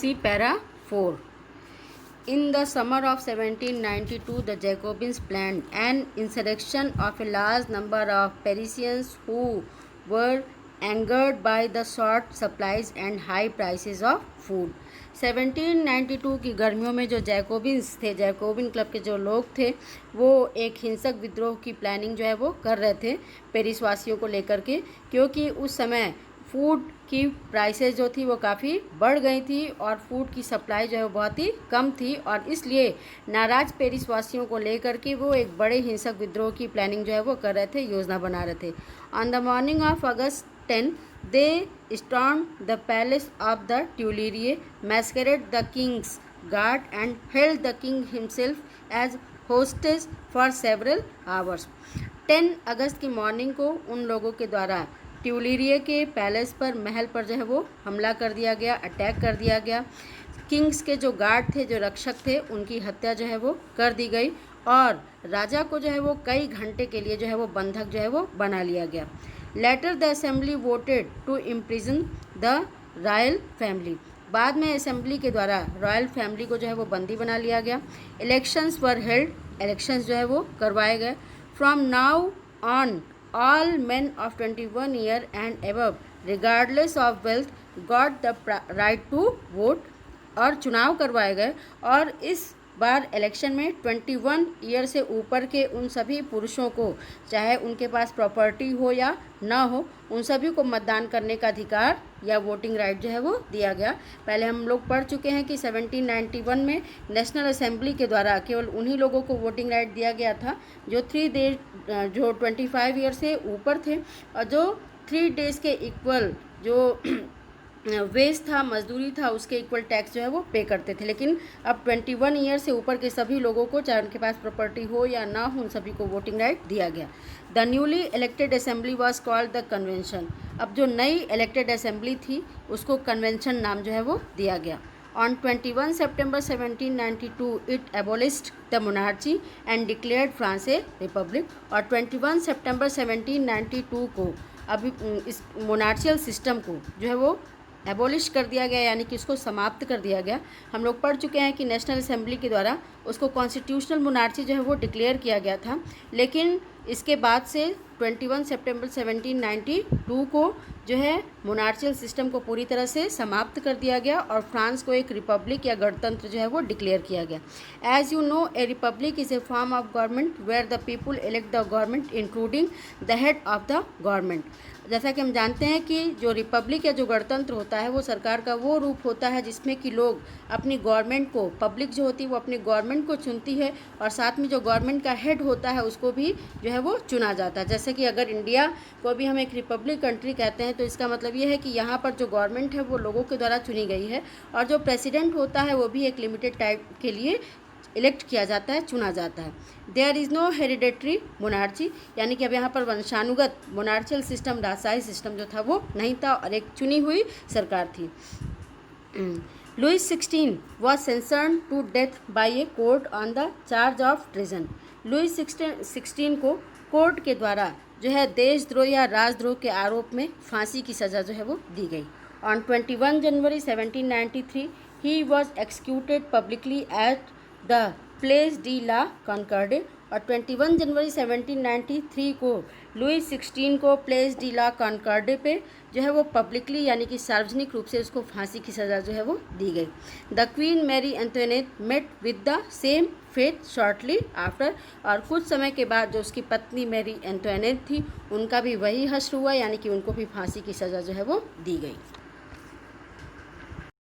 See para 4. In the summer of 1792, the Jacobins planned an insurrection of a large number of Parisians who were angered by the short supplies and high prices of food. 1792 की गर्मियों में जो Jacobins थे, Jacobin club के जो लोग थे, वो एक हिंसक विद्रोह की प्लानिंग जो है वो कर रहे थे पेरिस वासियों को लेकर के, क्योंकि उस समय फूड की प्राइसेस जो थी वो काफ़ी बढ़ गई थी और फूड की सप्लाई जो है वो बहुत ही कम थी, और इसलिए नाराज़ पेरिस वासियों को लेकर के वो एक बड़े हिंसक विद्रोह की प्लानिंग जो है वो कर रहे थे, योजना बना रहे थे. On the morning of August 10 they stormed the palace of the Tuileries, massacred the king's guard and held the king himself as hostage for several hours. 10 अगस्त की मॉर्निंग को उन लोगों के द्वारा ट्यूलिरिये के पैलेस पर, महल पर जो है वो हमला कर दिया गया, अटैक कर दिया गया. किंग्स के जो गार्ड थे, जो रक्षक थे, उनकी हत्या जो है वो कर दी गई और राजा को जो है वो कई घंटे के लिए जो है वो बंधक जो है वो बना लिया गया. Later the assembly voted to imprison the royal family. बाद में असेंबली के द्वारा रॉयल फैमिली को जो है वो बंदी बना लिया गया. Elections were held. इलेक्शंस जो है वो करवाए गए. From now on all men of 21 year and above regardless of wealth got the right to vote. और चुनाव करवाए गए और इस बार इलेक्शन में 21 ईयर से ऊपर के उन सभी पुरुषों को, चाहे उनके पास प्रॉपर्टी हो या ना हो, उन सभी को मतदान करने का अधिकार या वोटिंग राइट जो है वो दिया गया. पहले हम लोग पढ़ चुके हैं कि 1791 में नेशनल असेंबली के द्वारा केवल उन्हीं लोगों को वोटिंग राइट दिया गया था जो 25 ईयर से ऊपर थे और जो 3 डेज़ के इक्वल जो वेज था, मजदूरी था, उसके इक्वल टैक्स जो है वो पे करते थे. लेकिन अब 21 ईयर से ऊपर के सभी लोगों को, चाहे उनके पास प्रॉपर्टी हो या ना हो, उन सभी को वोटिंग राइट दिया गया. The newly elected assembly was called the convention. अब जो नई इलेक्टेड असेंबली थी उसको कन्वेंशन नाम जो है वो दिया गया. On 21 September 1792 it एबोलिश्ड the monarchy and declared France A Republic. और 21 सितंबर 1792 को अभी इस मोनार्चियल सिस्टम को जो है वो एबोलिश कर दिया गया, यानी कि उसको समाप्त कर दिया गया. हम लोग पढ़ चुके हैं कि नेशनल असेंबली के द्वारा उसको कॉन्स्टिट्यूशनल मोनार्ची जो है वो डिक्लेयर किया गया था, लेकिन इसके बाद से 21 सितंबर 1792 को जो है मोनार्चियल सिस्टम को पूरी तरह से समाप्त कर दिया गया और फ्रांस को एक रिपब्लिक या गणतंत्र जो है वो डिक्लेयर किया गया. As you know, a republic is a form of government where the people elect the government including the head of the government. जैसा कि हम जानते हैं कि जो रिपब्लिक या जो गणतंत्र होता है वो सरकार का वो रूप होता है जिसमें कि लोग अपनी गवर्नमेंट को, पब्लिक जो होती है वो अपनी गवर्नमेंट को चुनती है और साथ में जो गवर्नमेंट का हेड होता है उसको भी जो है वो चुना जाता है. जैसे कि अगर इंडिया को भी हम एक रिपब्लिक कंट्री कहते हैं तो इसका मतलब ये है कि यहाँ पर जो गवर्नमेंट है वो लोगों के द्वारा चुनी गई है और जो प्रेसिडेंट होता है वो भी एक लिमिटेड टाइम के लिए इलेक्ट किया जाता है, चुना जाता है. There is no hereditary monarchy, यानी कि अब यहाँ पर वंशानुगत मोनार्चियल सिस्टम, राजशाही सिस्टम जो था वो नहीं था और एक चुनी हुई सरकार थी. Louis 16 was sentenced to death by a court on the charge of treason. Louis 16 को कोर्ट के द्वारा जो है देशद्रोह या राजद्रोह के आरोप में फांसी की सज़ा जो है वो दी गई. On 21 January 1793 he was executed publicly at the Place de la Concorde. और 21 जनवरी 1793 को लुई 16 को प्लेस डी ला कॉन्कॉर्डे पे जो है वो पब्लिकली, यानी कि सार्वजनिक रूप से उसको फांसी की सज़ा जो है वो दी गई. The queen Marie Antoinette met with the same fate shortly after. और कुछ समय के बाद जो उसकी पत्नी मैरी एंटोनेट थी उनका भी वही हश्र हुआ, यानी कि उनको भी फांसी की सज़ा जो है वो दी गई.